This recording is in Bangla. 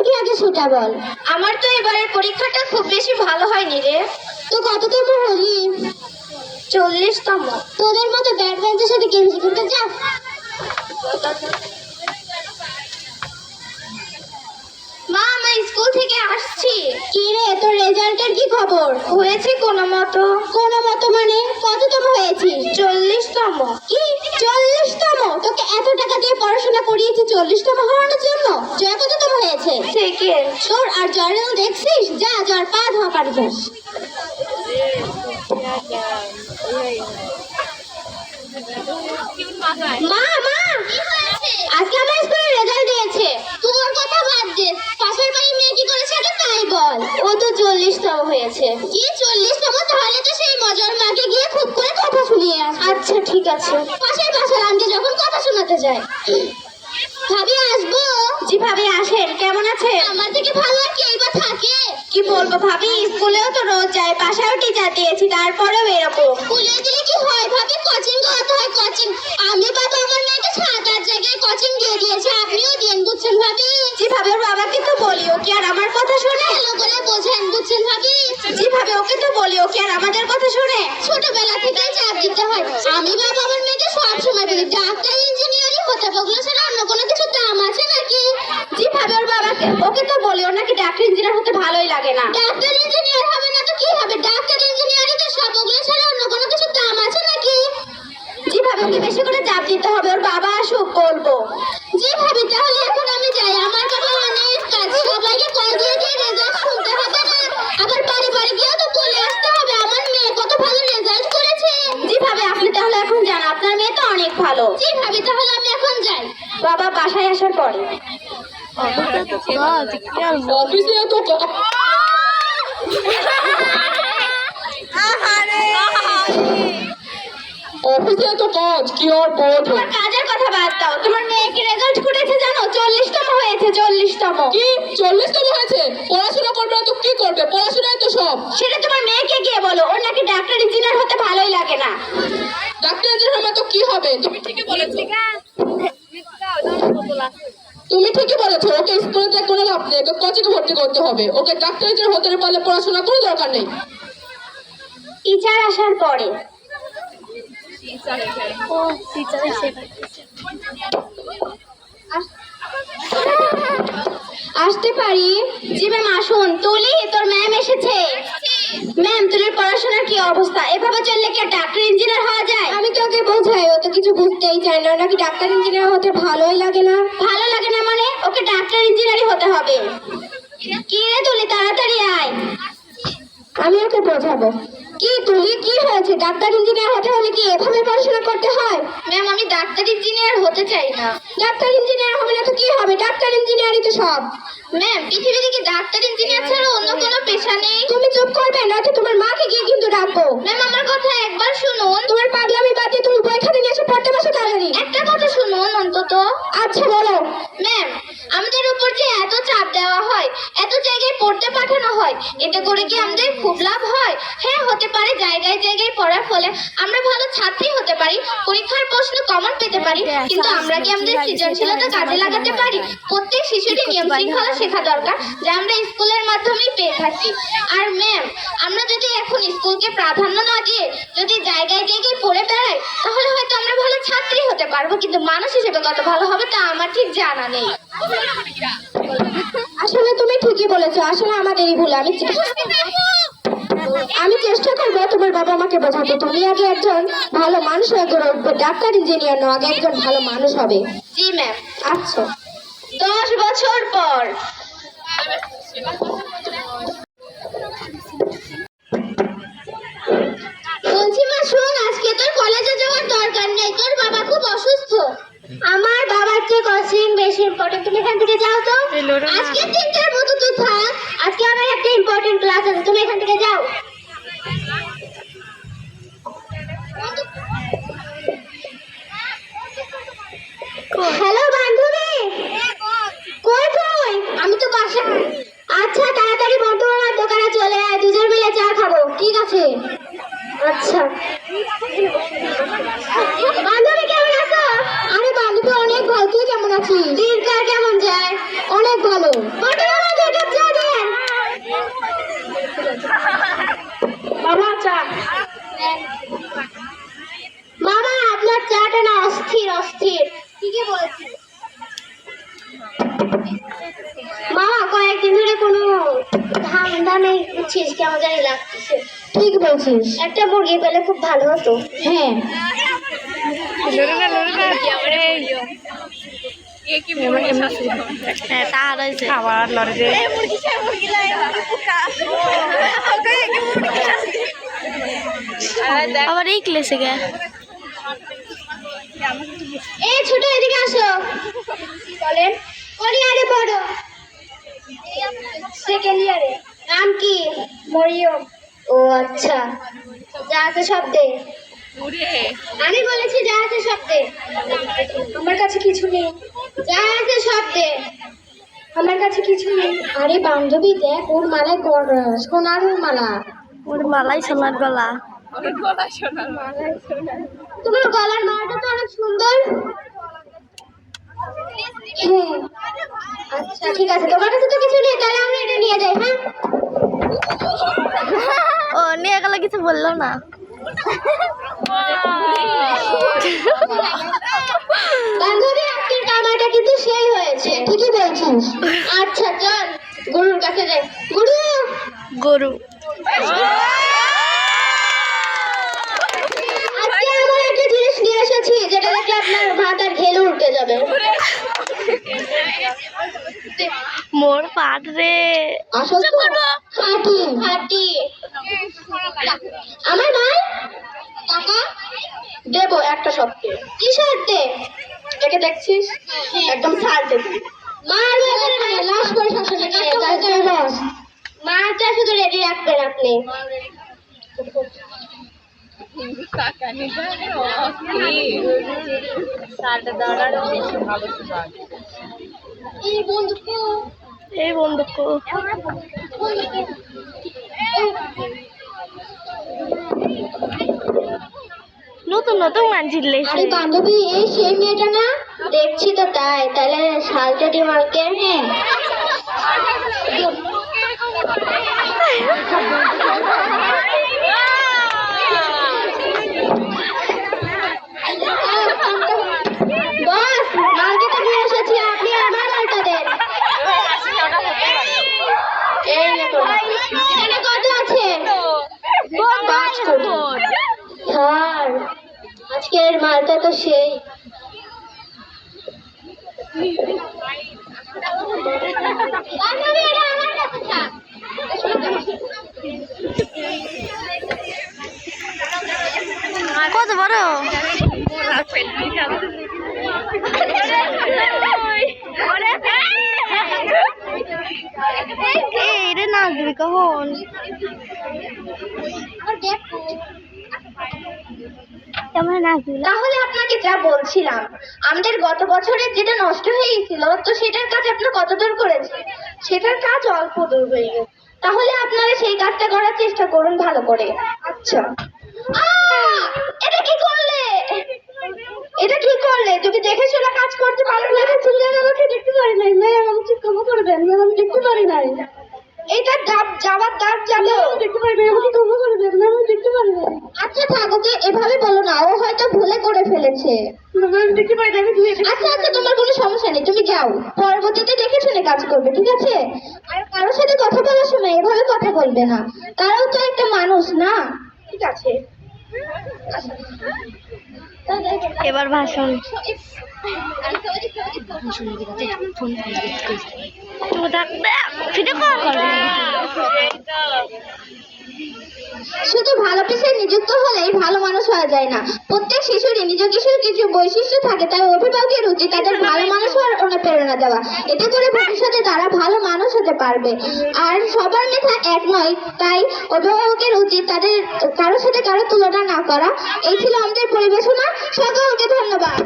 কি আগে সেটা বল। আমার তো এবারের পরীক্ষাটা খুব বেশি ভালো হয়নি রে। তো কততম হলি? 40তম। তোদের মতো ব্যাড বেঞ্চের সাথে গেঞ্জি কিনতে যা। মা, আমি স্কুল থেকে আসছি। কি রে, তোর রেজাল্টের কি খবর? হয়েছে কোনো মতো। কোনো মতো মানে কততম হয়েছিস? 40তম। কি 40তম? তোকে এত টাকা দিয়ে পড়াশোনা করিয়েছি 40তম হওয়ার জন্য? জয় কততম হয়েছে? সেকেন্ড। তোর আর জয়ের দেখছিস? যা জয়ের পা ধোয়া পারি যাস। মা মা, আজকে আমার স্কুলে রেজাল্ট দিয়েছে। তোর কথা বাদ দে, পাশের বাড়ির মেয়ে কি করেছে আগে তাই বল। ও তো 40তম হয়েছে। কি 40তম? তাহলে তো সেই মজার মাকে গিয়ে খুব করে কথা শুনিয়ে আস। আচ্ছা ঠিক আছে। পাশের বাসার আন্টি যখন কথা শোনাতে যায়। ভাবি আসবো? জি ভাবি আসেন। কেমন আছে? আমার থেকে ভালো আর কেই বা থাকে? কি বলবো ভাবি, স্কুলেও তো রোজ যায়, বাসায়ও টিচার দিয়েছি, তারপরেও এরকম। স্কুলে দিলে কি হয় ভাবি? কোচিং করতে হয়, কোচিং। আমি বাবা আমার মেয়েকে 7-8 জায়গায় কোচিং দিয়ে দিয়েছে, আপনিও দেন, বুঝছেন ভাবি? জি ভাবি, ওর বাবাকে তো বলি, ও কি আর আমার কথা শোনে? ভালো করে বোঝেন, বুঝছেন ভাবি? জি ভাবি, ওকে তো বলি, ও কি আর আমাদের কথা শোনে? ছোটবেলা থেকে চাপ দিতে হয়। আমি বাবা আমার মেয়েকে সব সময় বলি ডাক্তার ইঞ্জিনিয়ারই হতে হবে, ওগুলো ছাড়া অন্য কোনো কিছু দাম আছে নাকি? জি ভাবি, ওর বাবাকে ওকে তো বলি, ওর নাকি ডাক্তার ইঞ্জিনিয়ার হতে ভালোই লাগে না। ডাক্তার ইঞ্জিনিয়ার হবে না তো কি হবে? ডাক্তার ইঞ্জিনিয়ারই তো সব, ওগুলো ছাড়া অন্য কোনো কিছু দাম আছে নাকি? জি ভাবি, ওকে বেশি করে চাপ দিতে হবে, ওর বাবা আসুক বলবো। জি ভাবি, তাহলে এখন আমি যাই, আমার বাবা অনেক কাজ, সবাইকে কল দিয়ে দিয়ে রেজাল্ট শুনতে হবে না? আবার বাড়ি বাড়ি গিয়েও তো বলে আসতে হবে আমার মেয়ে কত ভালো রেজাল্ট করেছে। জি ভাবি, আপনি তাহলে এখন যান, আপনার মেয়ে তো অনেক ভালো। জি ভাবি, তাহলে আমি এখন যাই। বাবা বাসায় আসার পরে। অফিসে এত অফিসে এত কাজ কি আর বলবো? তোমার কাজের কথা বাদ দাও, তোমার মেয়ে কি রেজাল্ট করেছে জানো? 40তম হয়েছে, 40তম। কি 40তম হয়েছে? পড়াশোনা করবে না তো কি করবে? পড়াশোনায় তো সব। সেটা তোমার মেয়েকে গিয়ে বলো, ওর নাকি ডাক্তার ইঞ্জিনিয়ার হতে ভালোই লাগে না। ডাক্তার ইঞ্জিনিয়ার হবে তো কি হবে? তুমি ঠিকই বলেছো। তুমি ঠিকই বলেছো, ওকে স্কুলে দিয়ে কোনো লাভ নেই, ওকে কোচিং ভর্তি করতে হবে। ওকে ডাক্তার ইঞ্জিনিয়ার হতে পারলে পড়াশোনা কোনো দরকার নেই। টিচার আসার পরে। আসতে পারি? জি ম্যাম আসুন। তুলি, তোর ম্যাম এসেছে। ম্যাম, তুলির পড়াশোনার কি অবস্থা? এভাবে চললে কি আর ডাক্তার ইঞ্জিনিয়ার হওয়া যায়? আমি তো ওকে বোঝাই, ও তো কিছু বুঝতেই চায় না, নাকি ডাক্তার ইঞ্জিনিয়ার হতে ভালোই লাগে না। ভালো লাগে না মানে? ওকে ডাক্তার ইঞ্জিনিয়ারই হতে হবে। কি রে তুলি, তাড়াতাড়ি আয়। আমি ওকে বোঝাবো। কি তুলি, কি হয়েছে? ডাক্তার ইঞ্জিনিয়ার হতে হলে কি এভাবে পড়াশোনা করতে হয়? ম্যাম, আমি ডাক্তার ইঞ্জিনিয়ার হতে চাই না। ডাক্তার ইঞ্জিনিয়ার হবে না তো কি হবে? ডাক্তার ইঞ্জিনিয়ারই তো সব। ম্যাম, পৃথিবীতে কি ডাক্তার ইঞ্জিনিয়ার ছাড়া অন্য কোনো পেশা নেই? তুমি চুপ করবে, নয়তো তোমার মাকে গিয়ে কিন্তু ডাকবো। ম্যাম, আমার কথা একবার শুনুন। তোমার পাগলামি বাদ দিয়ে তুমি বই খাতা নিয়ে এসে পড়তে বসো তাড়াতাড়ি। একটা কথা শুনুন অন্তত। আচ্ছা বলো। ম্যাম, আমাদের উপর যে এত চাপ দেওয়া হয়, এত জায়গায় পড়তে পাঠানো হয়, এতে করে কি আমাদের খুব লাভ হয়? হ্যাঁ, হতে পারে জায়গায় জায়গায় পড়ার ফলে আমরা ভালো ছাত্রী হতে পারি, পরীক্ষার প্রশ্ন কমন পেতে পারি, কিন্তু আমরা কি আমাদের সৃজনশীলতা কাজে লাগাতে পারি? প্রত্যেক শিশুরই নিয়ম শৃঙ্খলা শেখা দরকার, যা আমরা স্কুলের মাধ্যমেই পেয়ে থাকি। আর ম্যাম, আমরা যদি এখন স্কুলকে প্রাধান্য না দিয়ে যদি জায়গায় জায়গায় পড়ে বেড়াই, তাহলে হয়তো আমরা ভালো ছাত্রী হতে পারবো, কিন্তু মানুষ হিসেবে কত ভালো হবে তা আমার ঠিক জানা নেই। আসলে তুমি ঠিকই বলেছো, আসলে আমাদেরই ভুল। আমি চেষ্টা করবো তোমার বাবা আমাকে বোঝাতে। তুমি আগে একজন ভালো মানুষ হয়ে গড়ে উঠবে, ডাক্তার ইঞ্জিনিয়ার নয়, আগে একজন ভালো মানুষ হবে। জি ম্যাম। আচ্ছা। 10 বছর পর। বলছি মা শোন, আজকে তোর কলেজে যাওয়ার দরকার নেই, তোর বাবা খুব অসুস্থ। আমার বাবার চেয়ে কোচিং বেশি ইম্পর্টেন্ট। তুমি এখান থেকে যাও তো। আজকে 3টার মতো তুই থাক। আজকে আমার একটা ইম্পর্টেন্ট ক্লাস আছে, তুমি এখান থেকে যাও। হ্যালো বান্ধবী, কই তুই? আমি তো বাসায়। আচ্ছা তাড়াতাড়ি বর্ধমানের দোকানে চলে আয়, দুজন মিলে চা খাবো। ঠিক আছে। আচ্ছা। বান্ধবী কেমন আছো? আরে বান্ধবী অনেক ভালো, তুই কেমন আছিস? দিনকাল কেমন যায়? অনেক ভালো। মামা কয়েকদিন ধরে কোনো ধান্দা নেই বুঝছিস, কেমন জানি লাগতেছে। ঠিক বলছিস, একটা মুরগি পেলে খুব ভালো হতো। হ্যাঁ আবার এই ক্লাসে গে এই ছোট এদিকে আসো। বলেন কোন ইয়ারে পড়ো? সেকেন্ড ইয়ারে। নাম কি? মরিয়ম। ও আচ্ছা, যা আছে সব দে। আমি বলেছি যা আছে সব দে। আমার কাছে কিছু নেই। যা আছে সব দে। আমার কাছে কিছু নেই। আরে বান্ধবী দেখ, ওর মালায় সোনার মালা। ওর মালাই সোনার গলা। তোমার গলার মালাটা তো অনেক সুন্দর। হ্যাঁ আচ্ছা ঠিক আছে, তোমার কাছে তো কিছু নেই, তাহলে আমরা এটা নিয়ে যাই। হ্যাঁ ও নিয়ে গেলে কিছু বললো না। বান্ধবী আজকের কামাইটা কিন্তু সেই হয়েছে। ঠিকই বলছিস। আচ্ছা চল গরুর কাছে যাই। গরু আজকে আমার একটা জিনিস নিয়ে এসেছি, যেটা দেখলে আপনার মাথার ঘেলু উঠে যাবে। মোর পাট রে। আসল হাঁটি হাঁটি। আমার মাল টাকা দেবো একটা সপ্তাহে। কি শর্তে? একে দেখছিস একদম সালতে মার লাশ করে শাসনে মারটা শুধু রেডি রাখবেন আপনি। এই বন্দুক নতুন নতুন মানছিল। আরে বান্ধবী, এই সেই মেয়েটা না? দেখছি তো তাই। তাহলে সালটেটি মালকে। হ্যাঁ বস, মালকে তো নিয়ে এসেছি, আপনি আমার মালটা দেন। এই দেখুন, এখানে কত আছে? 5 কোটি। স্যার আজকের মালটা তো সেই। বান্ধবী, এটা আমার কাছে থাক। কত বড়? এটা না দিবি কখন? তাহলে আপনাকে যা বলছিলাম, আমাদের গত বছরের যেটা নষ্ট হয়ে গেছিল, তো সেটার কাজ আপনার কত দূর করেছে? সেটার কাজ অল্প দূর হয়ে গেছে। তাহলে আপনারা সেই কাজটা করার চেষ্টা করুন ভালো করে। আচ্ছা এটা কি করলে? এটা কি করলে? তুমি দেখে শুনে কাজ করতে পারো না? আমাকে দেখতে পারি নাই, ম্যাম আমাকে ক্ষমা করবেন, ম্যাম আমি দেখতে পারি নাই। এটা যাওয়ার দাঁত যাবে, দেখতে পারি নাই, আমাকে ক্ষমা করবেন, ম্যাম আমি দেখতে পারি নাই। আচ্ছা থাক, ওকে এভাবে বলো না, ও হয়তো ভুলে করে ফেলেছে। আচ্ছা আচ্ছা, তোমার কোনো সমস্যা নেই, তুমি যাও। পরবর্তীতে দেখে শুনে কাজ করবে, ঠিক আছে? আর কারোর সাথে কথা বলার সময় এভাবে কথা বলবে না, তারাও তো একটা মানুষ না। ঠিক আছে এবার ভাষণ। শুধু ভালো পেশায় নিযুক্ত হলেই ভালো মানুষ হওয়া যায় না। প্রত্যেক শিশুরই নিজ কিছু বৈশিষ্ট্য থাকে, তাই অভিভাবকের উচিত তাদের ভালো মানুষ হওয়ার অনুপ্রেরণা দেওয়া। এতে করে ভবিষ্যতে তারা ভালো মানুষ হতে পারবে। আর সবার মেধা এক নয়, তাই অভিভাবকের উচিত তাদের কারোর সাথে কারো তুলনা না করা। এই ছিল আমাদের পরিবেশনা। সকলকে ধন্যবাদ।